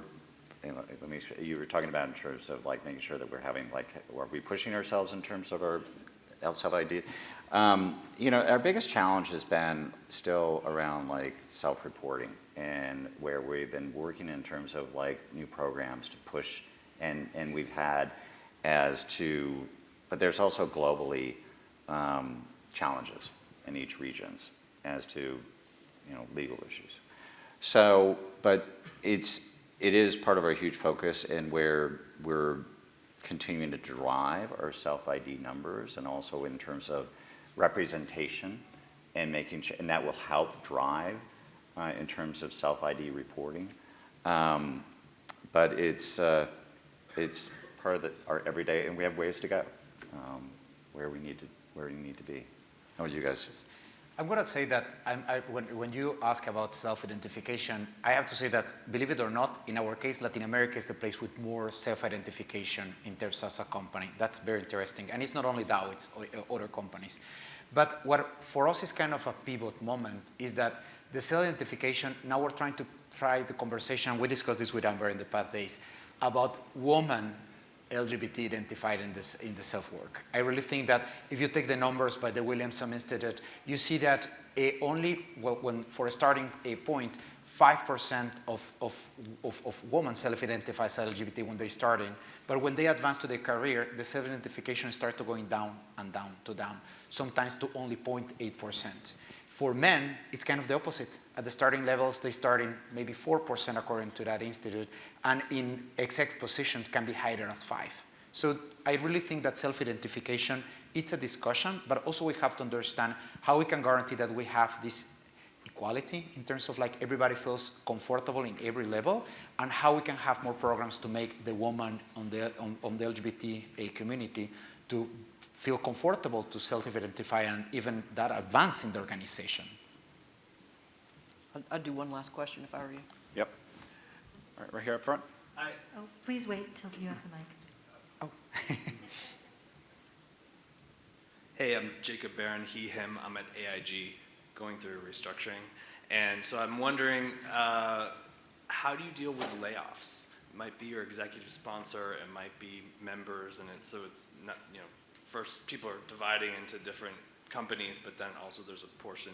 you were talking about in terms of like making sure that we're having are we pushing ourselves in terms of our self-ID? Our biggest challenge has been still around self-reporting, and where we've been working in terms of new programs to push, and we've had but there's also globally challenges in each regions as to, legal issues. So, but it is part of our huge focus, and where we're continuing to drive our self-ID numbers, and also in terms of representation, and and that will help drive in terms of self-ID reporting. But it's part of our everyday, and we have ways to go where we need to be. How about you guys? I'm going to say that when you ask about self-identification, I have to say that, believe it or not, in our case, Latin America is the place with more self-identification in terms of as a company. That's very interesting. And it's not only Dow, it's other companies. But what for us is kind of a pivot moment is that the self-identification, now we're trying the conversation, we discussed this with Amber in the past days, about women LGBT identified in the self-work. I really think that if you take the numbers by the Williamson Institute, you see that for a starting point, 5% of women self-identify as LGBT when they're starting, but when they advance to their career, the self-identification starts to going down and down to down, sometimes to only 0.8%. For men, it's kind of the opposite. At the starting levels, they start in maybe 4% according to that institute, and in exec positions can be higher as 5%. So I really think that self-identification is a discussion, but also we have to understand how we can guarantee that we have this equality in terms of everybody feels comfortable in every level, and how we can have more programs to make the woman on the LGBT community to feel comfortable to self-identify, and even that advance in the organization. I'd do one last question if I were you. Yep. All right, right here up front. Oh, please wait till you have the mic. Oh. Hey, I'm Jacob Barron, he, him. I'm at AIG, going through restructuring. And so I'm wondering, how do you deal with layoffs? It might be your executive sponsor, it might be members, and so it's not, first people are dividing into different companies, but then also there's a portion,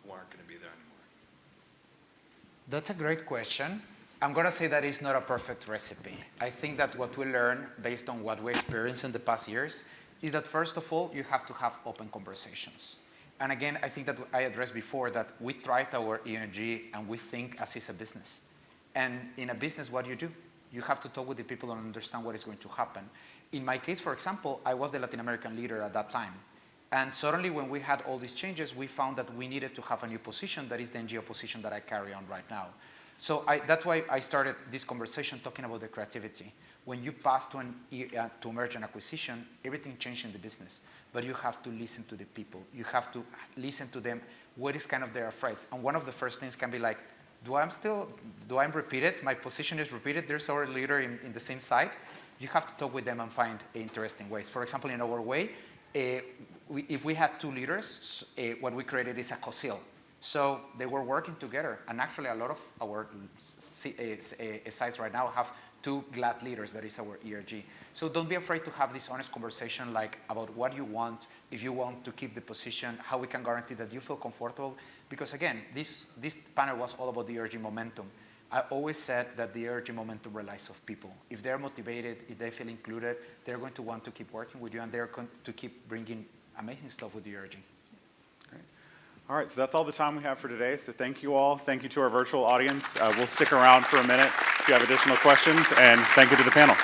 who aren't going to be there anymore. That's a great question. I'm going to say that it's not a perfect recipe. I think that what we learn based on what we experienced in the past years is that, first of all, you have to have open conversations. And again, I think that I addressed before that we tried our ERG and we think as is a business. And in a business, what do? You have to talk with the people and understand what is going to happen. In my case, for example, I was the Latin American leader at that time. And suddenly when we had all these changes, we found that we needed to have a new position that is the NGO position that I carry on right now. So that's why I started this conversation talking about the creativity. When you pass to merge and acquisition, everything changed in the business. But you have to listen to the people. You have to listen to them. What is kind of their threats? And one of the first things can be like, do I repeat it? My position is repeated. There's our leader in the same site. You have to talk with them and find interesting ways. For example, in our way, if we had 2 leaders, what we created is a COSIL. So they were working together. And actually, a lot of our sites right now have 2 GLAD leaders, that is our ERG. So don't be afraid to have this honest conversation like about what you want, if you want to keep the position, how we can guarantee that you feel comfortable. Because again, this panel was all about the ERG momentum. I always said that the ERG momentum relies on people. If they're motivated, if they feel included, they're going to want to keep working with you and they're going to keep bringing amazing stuff with the ERG. Great. All right, so that's all the time we have for today. So thank you all. Thank you to our virtual audience. We'll stick around for a minute if you have additional questions, and thank you to the panel.